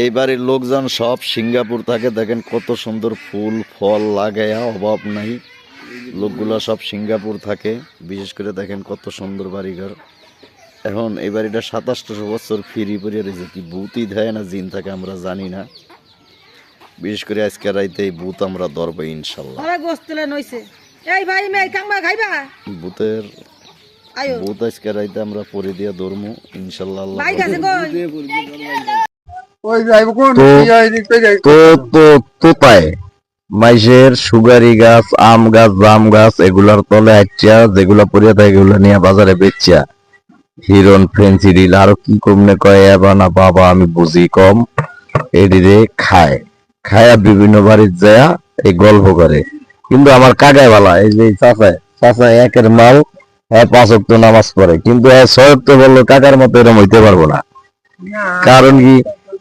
এই বাড়ির লোকজন সব সিঙ্গাপুর থাকে, দেখেন কত সুন্দর ফুল ফল লাগায়া অভাব নাই। লোকগুলা সব সিঙ্গাপুর থাকে, বিশেষ করে দেখেন কত সুন্দর বাড়িঘর। এখন এই বাড়িটা 2700 বছর ফিরি পড়ে রয়েছে, কি ভূতই দেয় না জিন থাকে আমরা জানি না। বিশেষ করে আজকে রাইতে এই ভূত আমরা ধরবো ইনশাল্লাহ। ভূতের ভূত আজকে রাইতে আমরা পরে দিয়ে ধরবো ইনশাল্লাহ। মাইসের সুগারি গাছ, আম গাছ, জাম গাছ এগুলার তলে আইচা যেগুলা পড়িয়া থাকে এগুলা নিয়ে বাজারে বেচা হিরন ফেন্সিডিল আর কি কমনে কয় না বাবা আমি বুঝি কম, এদিকে খায় খায়া বিভিন্ন বাড়ির যায় এই গল্প করে। কিন্তু আমার কাকায় বালা এই যে চাচা একের মাল, 5 ওয়াক্ত নামাজ পড়ে, কিন্তু 6 ওয়াক্ত বললো কাকার মতো এরকম হইতে পারবো না। কারণ কি,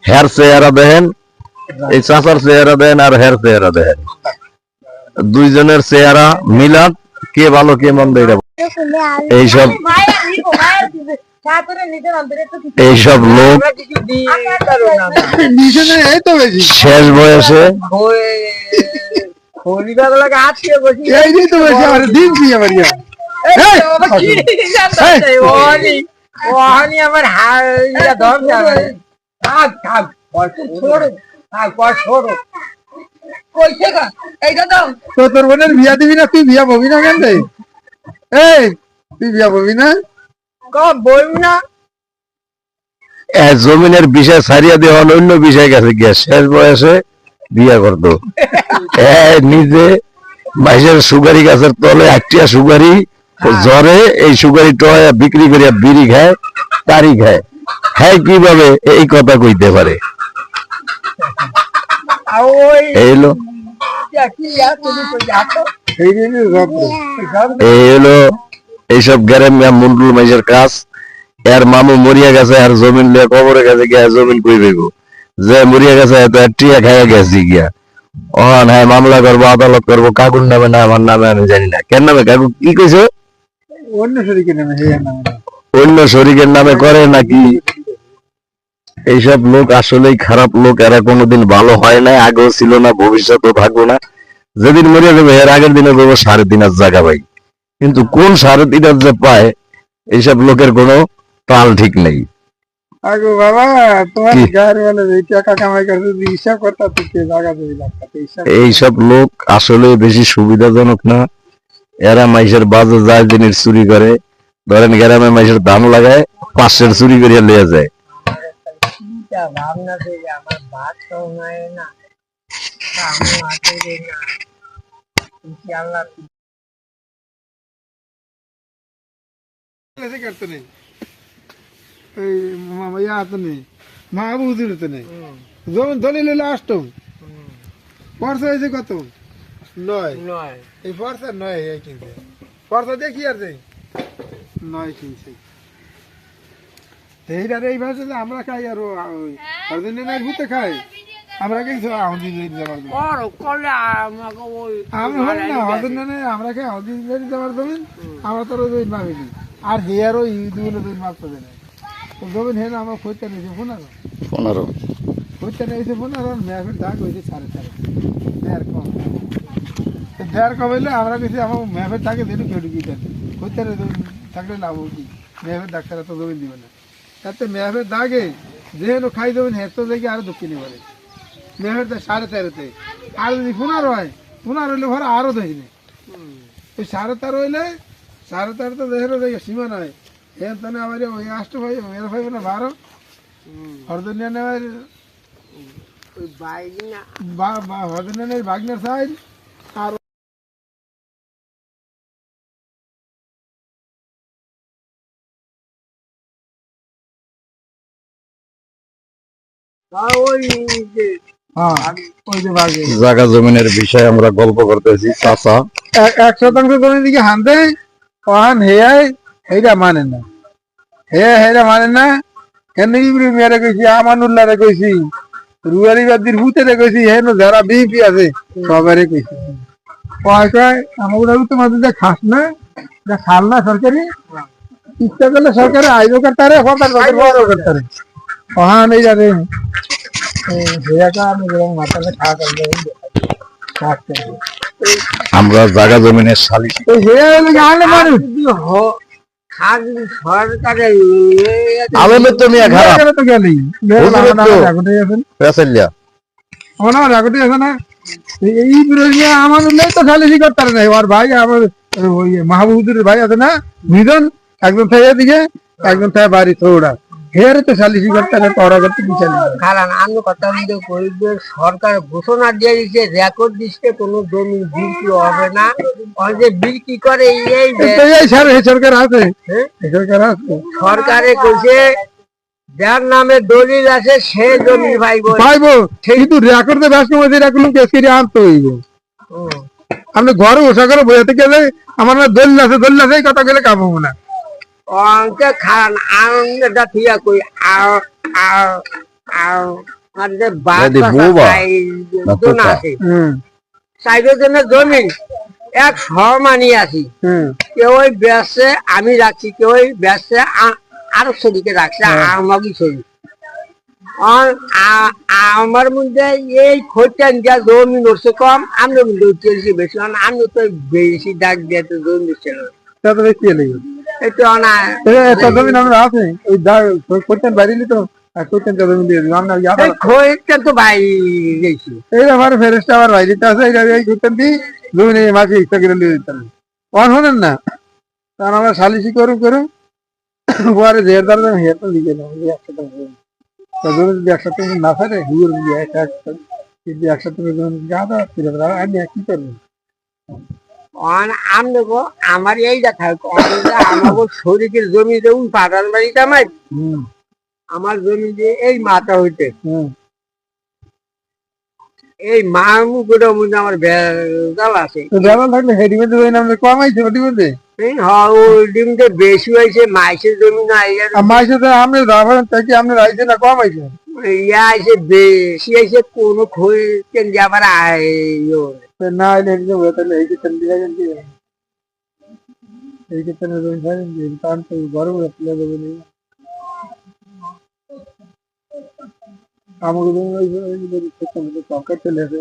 হের চেহারা দেখেন, এই চাচার চেহারা দেন আর হের চেহারা দেন, দুইজনের চেহারা মিলাদ, কে ভালো কে মন্দ এটা এইসব লোক শেষ বয়সে তোর বোনের বিয়া দিবি না? তুই বিয়া ববি না কেন? তুই বিয়া ববি না? জমিনের বিষয় ছাড়িয়া দেওয়া অন্য বিষয় গেছে গিয়া শেষ বয়সে বিয়া করতো। নিজে মাইসের সুগারি গাছের তলে একটিয়া সুগারি জ্বরে, এই সুগারি টয়া বিক্রি করিয়া বিড়ি খায়, তারি খায়। হ্যাঁ, কিভাবে এই কথা কইতে পারে? এই হলো এইসব গ্যারেমিয়া মুন্ডুল মাইসের কাজ। এর মামু মরিয়া গেছে, আর জমিন লিয়ে কবরে গেছে গিয়া জমিন কই বেগো যে মরিয়া গেছে, এত টিয়া খাইয়া গেছি গিয়া। হ্যাঁ, মামলা করবো, আদালত করবো, কাকুর নামে না আমার নামে, আমি জানি না কেন নামে। কাকু কি কইছো? অন্য শরীকের নামে। অন্য শরীকের নামে করে নাকি? এইসব লোক আসলেই খারাপ লোক, এরা কোনোদিন ভালো হয় না, আগেও ছিল না, ভবিষ্যতেও থাকবো না। যেদিন মরিয়া যাবে এর আগের দিনে দেবো 3.5 জায়গা পাই, কিন্তু কোন 3.5 যে পায় এইসব লোকের কোনো তাল ঠিক নেই। আগো বাবা, তোমার গায়ের বলে টাকা কামাই করতে হিসাব করতে তুই জায়গা দেবি লাগতে। এইসব লোক আসলে বেশি সুবিধাজনক না। এরা মাইসের বাজে যায় জিনিস চুরি করে, ধরেন গ্রামে মাইসের দাম লাগায় 500 চুরি করিয়া লিয়ে যায়। দলিল লাস্ট পরশা হয়েছে কত? 9। এই পরশা 9 কিনছে, পরশা দেখি আর 9 কিনছে। এইটার এই ভাষা আমরা খাই, আর ভূতে খাই আমরা কিন্তু আমরা খাই যাবার জমিন, আমরা তো ভাবিনি। আর হেয়ারও ইউদিগুলো মাপতে দেয় জমিন হে না, আমরা খোঁজটা নিয়েছি 15 খোঁজটা নিয়েছে 15, ম্যাপের দাগ হয়েছে 3.5 দেড় কম হইলে আমরা কিছু আমার ম্যাপের দাগে যেটু কেউ ঢুকিয়ে দেন খোঁজটা থাকলে লাভ কি? ম্যাপের ডাক্তার তো জমিন দিবে না, তাতে ম্যাপের দাগে যেহেতু খাই দেবেন হেঁটো দেখে আরো দক্ষিণে পারে ম্যাপের দাগ 13.5-তে। আর যদি 15 হয়, 15 হইলে ভরে আরো দেখিনি। ওই 13.5 হইলে 13.5 তো দেখে দেখে সীমা নয়, হ্যাঁ তাহলে আমার ওই 8 ভাই মেয়ের ভাই না 12 হরদনিয়া নেওয়ার হরদনিয়া বাগনার সাইড। আর জায়গা জমিনের বিষয়ে আমরা গল্প করতেছি। চাচা 1% জমির দিকে হানতে ওহান হেয়া মানে না, হেরা মানে না। মেয়েরা কইছি, আমানুল্লাহ রে কইছি, রুয়ারি বাদির ভূতেরে কইছি, হেন যারা বিপি আছে সবারে কইছি। আমাদের তোমাদের খাস না, খাল না সরকারি, ইচ্ছা করলে সরকারি আইও করতে পারে, ওহান এই যাবে আমরা জায়গা জমিনের সালিশ আলমের তো মিয়া খারাপ পেছাইলিয়া এই বিরোধী আমার তো সালিশি করতে পারে না। ওর ভাই আমার ওই মাহবুবুদ্দিনের ভাই আছে না, দুজন, একজন থাকে দিকে একজন থাকে বাড়ি থোড়া, হেরে তো সালিশি করতে পারে, পড়া করতে বিচার কারণ আমি কথা বলতে গরিবদের সরকার ঘোষণা দিয়ে দিচ্ছে রেকর্ড দিচ্ছে কোনো জমি বিক্রি হবে না, আর যে বিক্রি করে এই সরকার আছে, সরকার আছে, সরকারে কইছে যার নামে দলিল আছে সে জমি পাইবো, কিন্তু রেকর্ডে ব্যস্ত মধ্যে এরকম কেস করে আনতে হইব। আপনি ঘরে বসা করে বইতে গেলে আমার না দলিল আছে, দলিল আছে, এই কথা গেলে কাম হবো না। অঙ্কে খান আনন্দটা ঠিক কই আর যে বাদ আছে সাইডের জন্য জমি এক সমানি আছি, কেউ বেচছে আমি রাখছি, কেউ বেচছে আরো শরীকে রাখছে আমাকে শরীর। আমার মধ্যে এই খোঁজটা যা জমি নড়ছে কম, আমি মধ্যে বেশি, আমি তো বেশি ডাক দিয়ে তো জমি দিচ্ছে না। সালিশি করুন করুন পরে একসাথে না ফেরে একসাথে কি করবো। আমার এইটা থাকো আমার শরীরের জমি যে পাটান বাড়িটা আমার জমি যে এই মাথা হইতে এই মামুগুলোর মধ্যে আমার বেজাল আছে। বেজাল থাকলে হেডিমেন্ট কম আইছে হেডিমেন্টে ডিমটা বেশি হয়েছে, মাইসের জমি না মাইসে তো আপনি যাবেন তাকে আপনার আইছে না কম আইছে, ইয়া আইসে বেশি আইসে কোনো খোঁজ আবার না আইলে তাহলে এই ক্ষেত্রে দিয়ে যাবেন, এই ক্ষেত্রে কারণ তো বড় বড় তুলে দেবেন আমাকে সরকার চলে আসে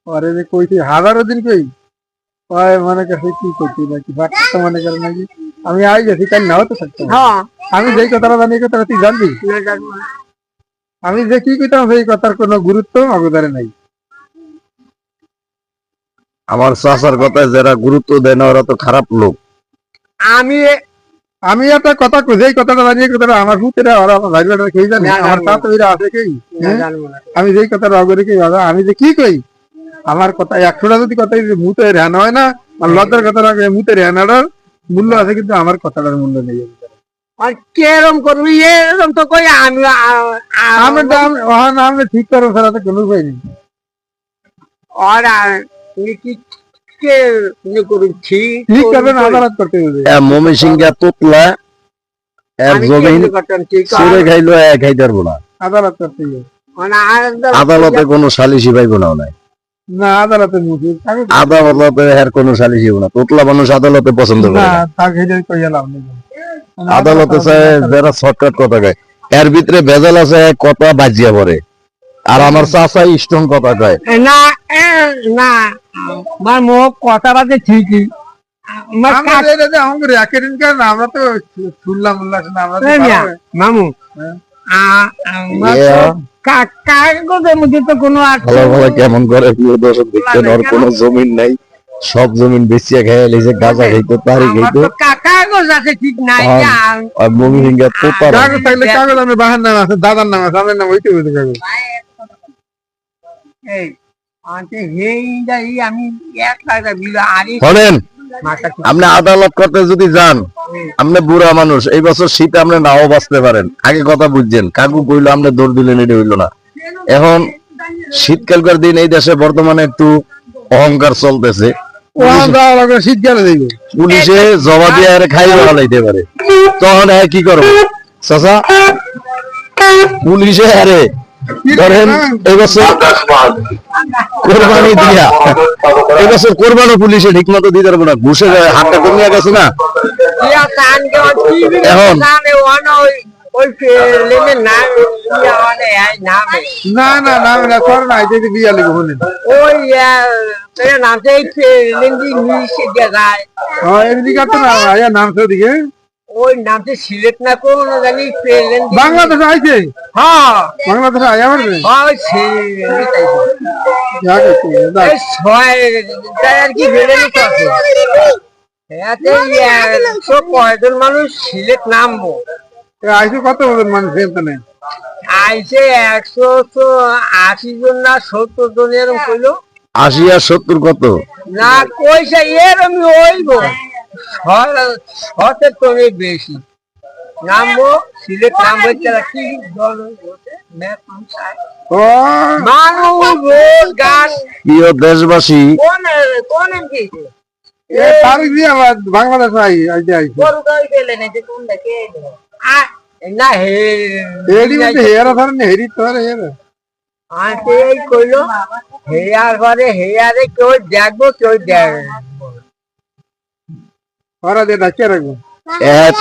পরে যে কইছি হাজারো দিন কই মনে কাছে কি করছি নাকি বাচ্চা মনে করে নাকি আমি আই গেছি কাল নাও তো থাকতাম। আমি যেই কথাটা জানি এই কথাটা তুই জানবি, আমি যে কি কইতাম সেই কথার কোনো গুরুত্ব অবদারে নাই। আমার চাচার কথায় যারা গুরুত্ব দেয় না ওরা তো খারাপ লোক। আমি একটা কথা কই, যেই কথাটা জানি এই কথাটা আমার ভূতেরা ওরা ভাইরা কেউ জানে, আমার সাথে ওইরা আছে কেউ, আমি যেই কথাটা অগরে কি আমি যে কি কই আমার কথা 100টা যদি কথা মুতে ধ্যান হয় না, আর লজ্জার কথা রাখে মুতে ধ্যানাটার মূল্য আছে, কিন্তু আমার কথাটার মূল্য নেই। কেরম করবি এরকম তো কই আমি আমি ঠিক করো ছাড়া তো কোনো উপায় নেই। আর কি ঠিক করবেন আদালত করতে হবে। ময়মনসিংহ তোতলা এর জমিন ছেড়ে খাইলো খাইতে পারবো না, আদালত করতে হবে। আদালতে কোনো সালিশি পাইবো না, না আদালতে আদালতে এর কোনো সালিশি হবো না। তোতলা মানুষ আদালতে পছন্দ করে না, আদালতে চায় যারা শর্টকাট কথা কয়, এর ভিতরে ভেজাল আছে, কথা বাজিয়া পড়ে। আর আমার চাচা স্ট্রং কথা কয় না না আমার মুখ কথা বাজে ঠিকই, আমরা তো শুনলাম মামু কাগজের মধ্যে তো কোনো কেমন করে দর্শক দেখছেন, ওর কোনো জমিন নাই, সব জমিন বেচিয়া খেয়ে লেছে, গাঁজা খাইতো, তারি খাইতো, কাগজ আছে ঠিক নাই। আর ময়মনসিংহ তোতার কাগজ থাকলে কাগজ আমি বাহার নাম আছে, দাদার নাম আছে, আমার নাম হইতে হইতে কাগজ। আপনি আদালত করতে যদি যান, আপনি বুড়া মানুষ, এই বছর শীত আপনি নাও বাঁচতে পারেন, আগে কথা বুঝছেন। কাকু কইলো আপনি দৌড় দিলেন, এটা হইলো না। এখন শীতকালকার দিন এই দেশে বর্তমানে একটু অহংকার চলতেছে, পুলিশে জবা দিয়ে খাইয়ে ফেলাইতে পারে, তখন কি করবো চাচা? পুলিশে আরে ধরেন এবছর কোরবানি দিয়া, এবছর কোরবানি পুলিশে ঠিক মতো দিতে পারবো না, ঘুষের হাতটা কমিয়া গেছে না। এখন ওই প্লেনের নাম মানে নামে না না না না সর না এই যে বিয়া লিখে বলেন ওই নামটা এই প্লেন দিয়ে নিচে দিয়ে যায় হ্যাঁ এদিকে তো না আয়া নাম তো দিকে ওই নামটা সিলেট না কোন জানি প্লেন বাংলাদেশে আইছে হ্যাঁ বাংলাদেশে আয়া পারবে হ্যাঁ ওই সিলেট যাকে এই ছয় আর কি বেড়ে নিতে আছে এতে তো কয়জন মানুষ সিলেট নামবো আইছে কত মানুষ এখানে আইসে 180 জন না 70 জন এরকম কইলো 80 আর 70 কত? না কইছে এরকম হইব শতের টনে বেশি নামবো সিলেট নামবো তারা কি ও মানুষ রোড গাছ প্রিয় দেশবাসী, কোন কোন কি এ তারিখ দিয়ে আবার বাংলাদেশে আইছে আইছে গরু গাড়ি গেলে না যে কোন দেখে না হে এডি মধ্যে হেরা ধরেন হেরি তো হেরা আনতে এই কইলো হেয়ার ঘরে হেয়ারে কেউ দেখবো কেউ দেখবে ওরা দিয়ে ডাকিয়ে রাখবো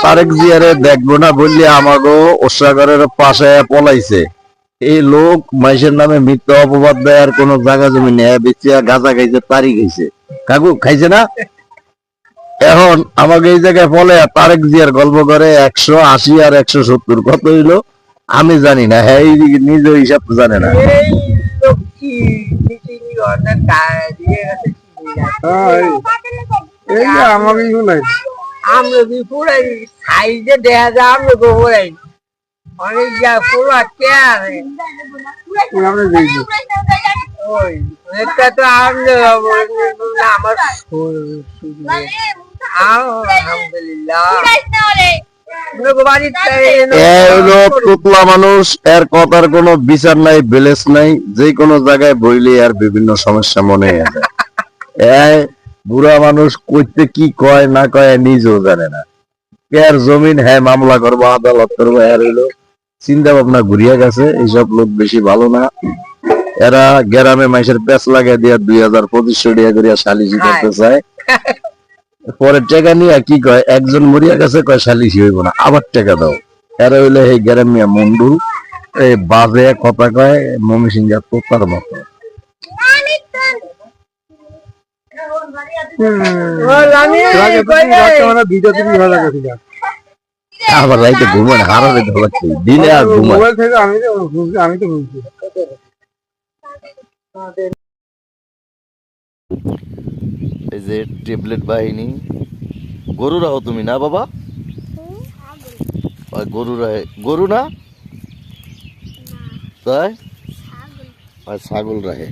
তারেক জিয়ারে দেখবো না বললে আমাগো ওষাগরের পাশে পলাইছে। এই লোক মাইসের নামে মিথ্যা অপবাদ দেয় আর কোন জায়গা জমি নেয় বেচিয়া গাঁজা খাইছে, তারি খাইছে, কাকু খাইছে না? এখন আমাকে এই জায়গায় বলে তারেক জিয়ার গল্প করে 180 আর 170 কত হইলো আমি জানি না, হ্যাঁ নিজে হিসাব জানে না। এই লোক কি মিটিনি অর্ডার দিয়ে গেছে এই যে আমাকে শুনাই আমরা পুরাই সাইজে দেখা যায় আমরা গোবরাই অনেক যা পুরো কে আরে আমরা যাই ওই এটা তো আমরা আমার আলহামদুলিল্লাহ টুকলা মানুষ, এর কথার কোনো বিচার নাই, ব্যালেন্স নাই, যে কোনো জায়গায় বইলে আর বিভিন্ন সমস্যা মনে হয়। বুড়া মানুষ কইতে কি কয় না কয় নিজেও জানে না। এর জমিন হ্যাঁ মামলা করবো, আদালত করবো, এর হইলো চিন্তা ভাবনা ঘুরিয়া গেছে। এইসব লোক বেশি ভালো না। এরা গ্রামে মাইসের পেঁচ লাগাই দিয়া 2000-2500 টাকা করিয়া সালিশি করতে চায়, পরে টাকা নিয়ে কি কয় একজন মরিয়া গেছে কয় সালিশি হইব না, আবার টাকা দাও। এরা হইলে এই গ্রামিয়া মন্ডু, এই বাজে কথা কয় মমি সিংহা তোতার মতো। আবার রাইতে ঘুমান হারারে ধরাচ্ছে, দিনে আর ঘুমান। মোবাইল থেকে আমি তো বুঝছি এই যে ট্যাবলেট বাহিনী, গরু রাখো তুমি না বাবা? গরু রাহে, গরু না তাই ছাগল রাহে।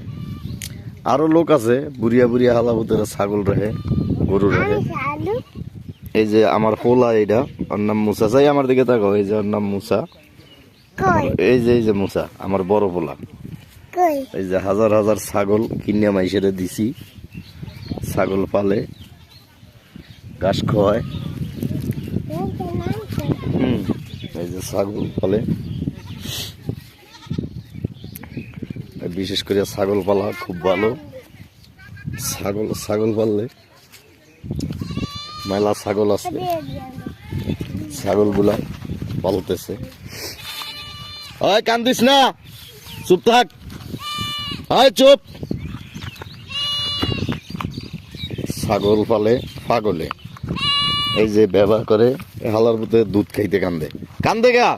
আরো লোক আছে বুড়িয়া বুড়িয়া হালাবুতেরা ছাগল রাহে, গরু রাহে। এই যে আমার পোলা, এইটা ওর নাম মুসা। চাই আমার দিকে তাকাও, এই যে ওর নাম মুসা। এই যে মুসা আমার বড় পোলা। এই যে হাজার হাজার ছাগল কিনিয়া মাইসেরে দিছি, ছাগল পালে, ঘাস খাওয়ায়। এই যে ছাগল পালে, বিশেষ করে ছাগল পালা খুব ভালো। ছাগল পাললে মেলা ছাগল আছে, ছাগল গুলা পালতেছে। ওই কান্দিস না, চুপ থাক, ওই চুপ। ছাগল পালে পাগলে, এই যে ব্যবহার করে হালার মধ্যে দুধ খাইতে কান্দে, কান্দে গা।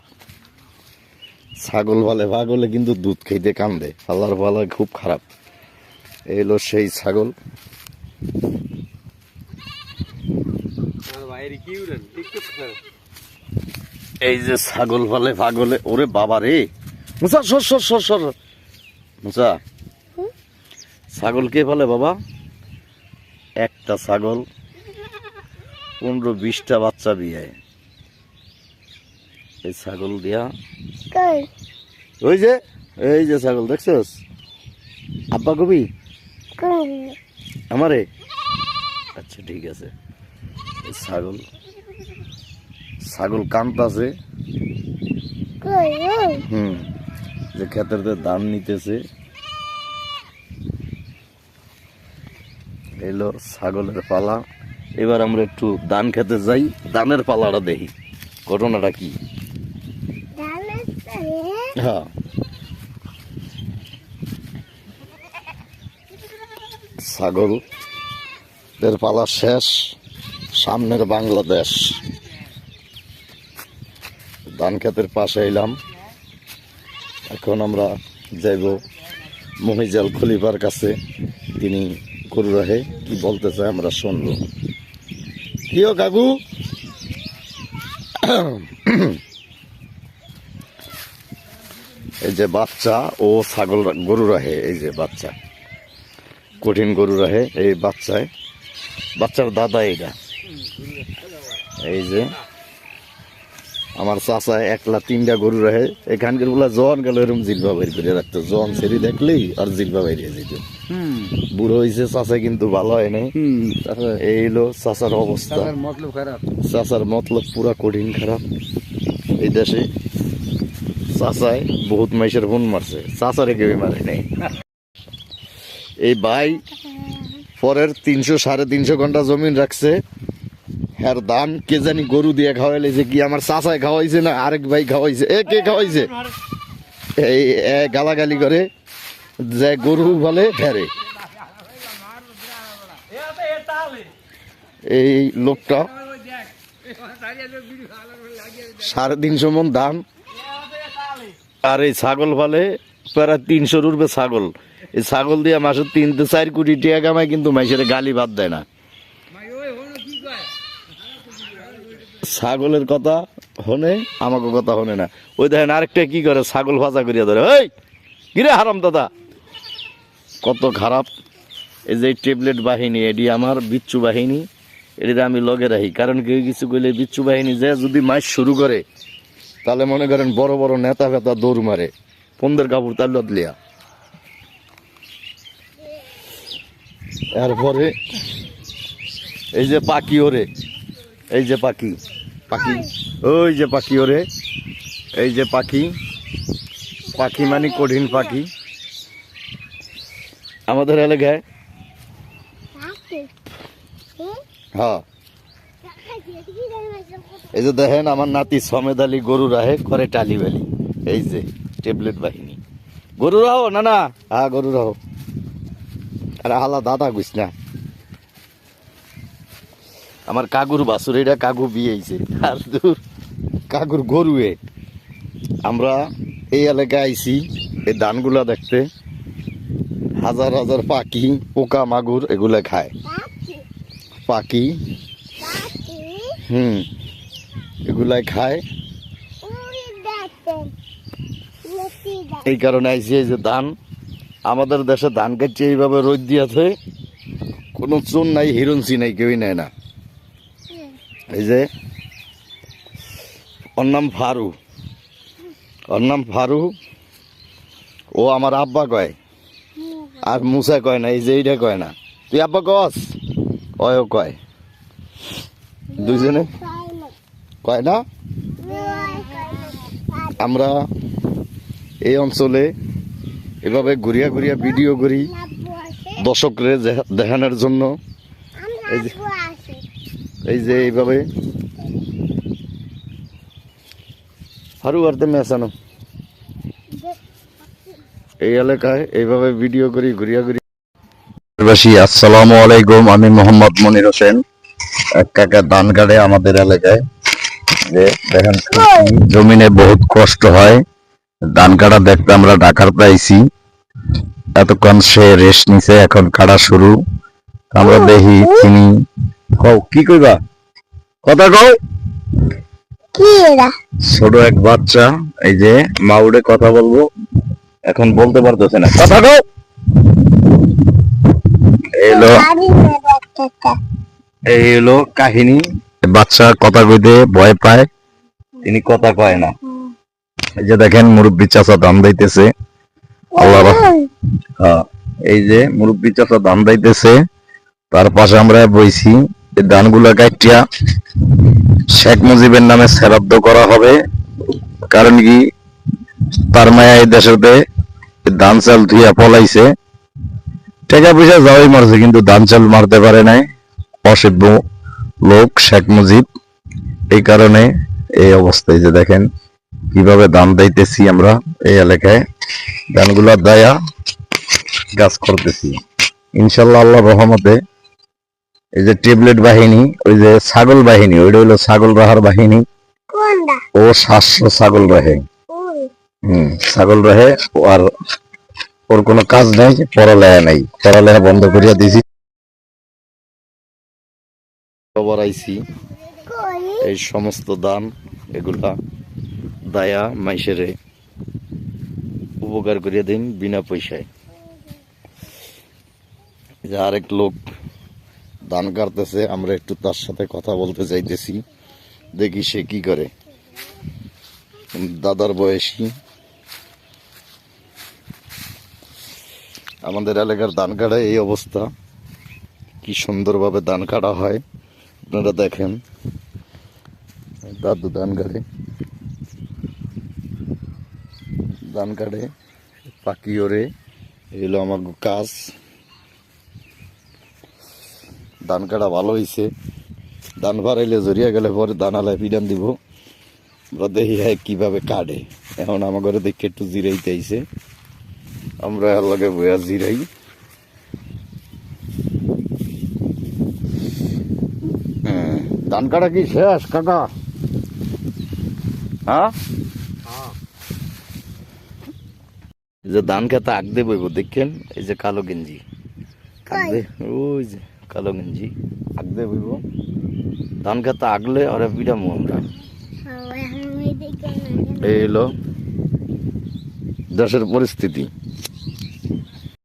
ছাগল পালে পাগলে কিন্তু দুধ খাইতে কান্দে, হালার পালা খুব খারাপ। এই হলো সেই ছাগল। এই যে ছাগল পালে পাগলে, ওরে বাবা রে মুসা, সর সর সর সর মুসা। ছাগল কে পালে বাবা? একটা ছাগল 15-20টা বাচ্চা বিয়ে। এই ছাগল দিয়া, ওই যে এই যে ছাগল দেখছস? আব্বা কবি আমারে, আচ্ছা ঠিক আছে। ছাগল কান্তাছে, যে ক্ষেতের ধান নিতেছে। এলো ছাগলের পালা। এবার আমরা একটু ধান খেতে যাই, ধানের পালাটা দেখি ঘটনাটা কি। হ্যাঁ, ছাগলের পালা শেষ, সামনের বাংলাদেশ। ধান ক্ষেতের পাশে এলাম, এখন আমরা যাইব মহিজাল খলিফার কাছে। তিনি গরু রাহে কি বলতে চায় আমরা শুনবো। কিও কাকু, এই যে বাচ্চা ও ছাগল গরু রাহে, এই যে বাচ্চা কঠিন গরু রাহে, এই বাচ্চার দাদা এইটা। এই যে আমার চাচা একলা 3টা গরু রাহে, এখানকার গুলা জন গেল এরকম জিলবা বের করে রাখতো, জন সেরি দেখলেই আর জিলবা বেরিয়ে যেত। বুড়ো হয়েছে চাচা, কিন্তু ভালো হয় নাই। এই হলো চাচার অবস্থা, চাচার মতলব পুরা কঠিন খারাপ। এই দেশে চাচায় বহুত মাইসের ফোন মারছে, চাচারে কেউ মারে নাই। এই ভাই পরের 300-350 ঘন্টা জমিন রাখছে, আর ধান কে জানি গরু দিয়ে খাওয়াইছে, কি আমার চাচায় খাওয়াইছে না আরেক ভাই খাওয়াইছে, কে খাওয়াইছে, এই গালাগালি করে যে গরু বলে ফেরে। এই লোকটা 350 মন ধান, আর এই ছাগল বলে প্রায় 300 উঠবে ছাগল। এই ছাগল দিয়ে মাসে 3-4 কোটি টাকা কামায়, কিন্তু মাইসের গালি বাদ দেয় না। ছাগলের কথা হনে, আমাকে কথা হনে না। ওই দেখেন আরেকটা কি করে, ছাগল ভাজা করিয়া ধরে, ওই কিরে হারাম দাদা, কত খারাপ। এই যে ট্যাবলেট বাহিনী, এটি আমার বিচ্ছু বাহিনী, এটিতে আমি লগে রাখি। কারণ কেউ কিছু করলে বিচ্ছু বাহিনী যে যদি মাইস শুরু করে, তাহলে মনে করেন বড় বড় নেতা ফেতা দৌড় মারে, পন্দের কাপড় তার লদলিয়া। এরপরে এই যে পাখি ওরে, এই যে পাখি, ওই যে পাখি ওরে, এই যে পাখি মানে কঠিন পাখি আমাদের এলাকায়। হ্যাঁ, এই যে দেখেন আমার নাতি সমেদ আলী গরু রাহে করে টালি বালি, এই যে ট্যাবলেট বাহিনী। গরু রাহো না না, হ্যাঁ গরু রাহো। আরে হালা দাদা গুছ না, আমার কাকুর বাসুর, এটা কাকু বিয়েছে, আর দূর কাকুর গরুয়ে। আমরা এই এলাকায় আইছি এই ধানগুলা দেখতে, হাজার হাজার পাখি, পোকা মাগুর এগুলা খায়, পাখি এগুলাই খায়। এই কারণে আইছি এই যে ধান, আমাদের দেশে ধান কাটছে এইভাবে রোদ দিয়েছে, কোনো চুন নাই, হিরণসি নাই, কেউই নেয় না। এই যে ওর নাম ফারু, ও আমার আব্বা কয়, আর মুসা কয় না, এই যে এইটা কয় না। তুই আব্বা কস, ও কয়, দুইজনে কয় না। আমরা এই অঞ্চলে এভাবে ঘুরিয়া ঘুরিয়া ভিডিও করি দর্শকরে দেখানোর জন্য। এই যে এইভাবে হারু আরতে মেশানো এই এলাকায় এইভাবে ভিডিও করি ঘুরিয়া ঘুরিয়া। আসসালামু আলাইকুম, আমি মোহাম্মদ মনির হোসেন। এক কাকা ধান কাটে আমাদের এলাকায়। যে দেখেন জমিনে বহুত কষ্ট হয়, ধান কাটা দেখতে আমরা ঢাকার পাইছি। এতক্ষণ সে রেস্ট নিছে, এখন কাটা শুরু। আমরা দেখি তিনি কি কইবা, কথা কও। ছোট এক বাচ্চা, এই যে মাউডে কথা বলবো, এখন বলতে পারতেছে না, কথা কও। এই হলো কাহিনী। বাচ্চা কথা কইতে ভয় পায়, তিনি কথা কয় না। এই যে দেখেন মুরব্বী চাচা ধান দিতেছে, আল্লাহ। হ্যাঁ, এই যে মুরব্বী চাচা ধান দিতেছে, তার পাশে আমরা বইছি। ধানগুলা কাটিয়া শেখ মুজিবের নামে শ্রাদ্ধ করা হবে। কারণ কি, তার মায়া এই দেশেতে ধান চাল ধুইয়া পলাইছে, টাকা পয়সা যাওয়াই মারছে, কিন্তু ধান চাল মারতে পারে নাই। অসভ্য লোক শেখ মুজিব, এই কারণে এই অবস্থায়। যে দেখেন কিভাবে ধান দিতেছি আমরা এই এলাকায়, ধানগুলা দায়া গাছ করতেছি ইনশাল্লাহ আল্লাহর রহমতে। এই যে ট্যাবলেট বাহিনী, ওই যে ছাগল বাহিনী, ওইটা হইলো ছাগল রাহার বাহিনী। ও 700 ছাগল রাহে। ছাগল রাহে। আর ওর কোনো কাজ নাই, পড়ালেখা নাই, পড়ালেখা বন্ধ করিয়া দিছি। খবর আইছি এই সমস্ত দান এগুলা দায়া মাইসেরে উপকার করিয়া দিন বিনা পয়সায়। যে আরেক লোক দান কাটতেছে, আমরা একটু তার সাথে কথা বলতে চাইতেছি, দেখি সে কি করে। দাদার বয়সী, আমাদের এলাকার ধান কাটা এই অবস্থা। কি সুন্দরভাবে ধান কাটা হয় আপনারা দেখেন। দাদু ধান কাটে, ধান কাটে পাকি ওরে, এগুলো আমার কাজ। ধান কাটা ভালো হয়েছে, ধান ফারাইলে জড়িয়ে গেলে পরে ধান আলায় পিডান দিব। আমরা দেখি হ্যাঁ কিভাবে কাটে। এখন আমার ঘরে দেখে একটু জিরাইতে আইছে, আমরা এর লগে বইয়া জিরাই। ধান কাটা কি শেষ কাকা? হ্যাঁ, এই যে ধান খেতে আগদে বইব দেখেন, এই যে কালো গেঞ্জি আগদে, ওই যে কালো গেঞ্জি আগদে বইব। ধান খেতে আগলে ওরা পিডামু আমরা। এই হলো দেশের পরিস্থিতি।